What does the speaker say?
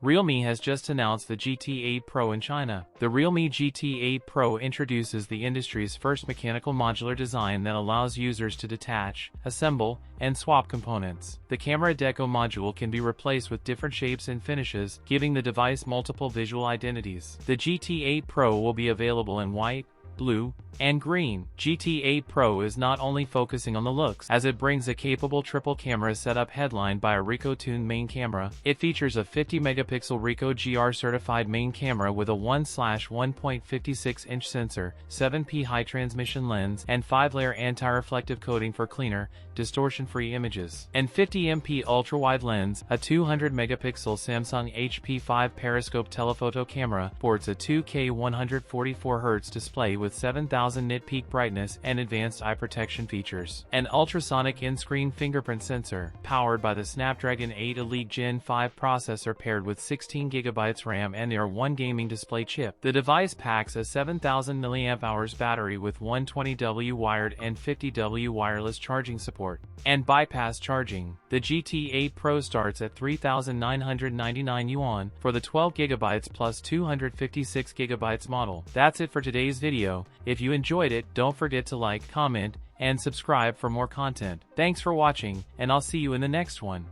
Realme has just announced the GT8 Pro in China. The Realme GT8 Pro introduces the industry's first mechanical modular design that allows users to detach, assemble, and swap components. The camera deco module can be replaced with different shapes and finishes, giving the device multiple visual identities. The GT8 Pro will be available in white, blue, and green. GT8 Pro is not only focusing on the looks, as it brings a capable triple camera setup headlined by a Ricoh-tuned main camera. It features a 50-megapixel Ricoh GR certified main camera with a 1/1.56-inch sensor, 7p high transmission lens, and 5-layer anti-reflective coating for cleaner, distortion-free images, and 50MP ultra-wide lens. A 200-megapixel Samsung HP5 periscope telephoto camera sports a 2K 144Hz display with 7,000 nit peak brightness and advanced eye protection features. An ultrasonic in-screen fingerprint sensor, powered by the Snapdragon 8 Elite Gen 5 processor paired with 16GB RAM and their one gaming display chip. The device packs a 7,000 mAh battery with 120W wired and 50W wireless charging support, and bypass charging. The GT8 Pro starts at 3,999 yuan for the 12GB plus 256GB model. That's it for today's video. If you enjoyed it, don't forget to like, comment, and subscribe for more content. Thanks for watching, and I'll see you in the next one.